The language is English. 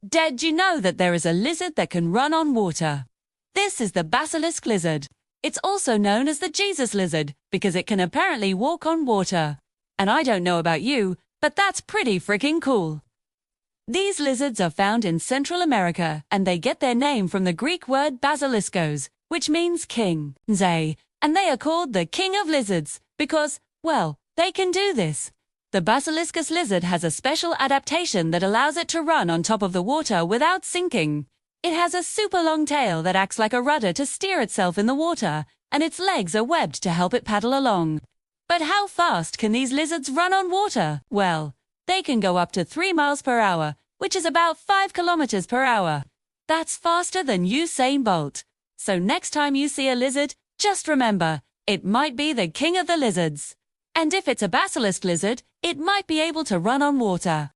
Did you know that there is a lizard that can run on water? This is the basilisk lizard. It's also known as the Jesus lizard because it can apparently walk on water. And I don't know about you, but that's pretty freaking cool. These lizards are found in Central America, and they get their name from the Greek word basiliskos, which means king. And they are called the king of lizards because, well, they can do this. The Basiliscus lizard has a special adaptation that allows it to run on top of the water without sinking. It has a super long tail that acts like a rudder to steer itself in the water, and its legs are webbed to help it paddle along. But how fast can these lizards run on water? Well, they can go up to 3 miles per hour, which is about 5 kilometers per hour. That's faster than Usain Bolt. So next time you see a lizard, just remember, it might be the king of the lizards. And if it's a basilisk lizard, it might be able to run on water.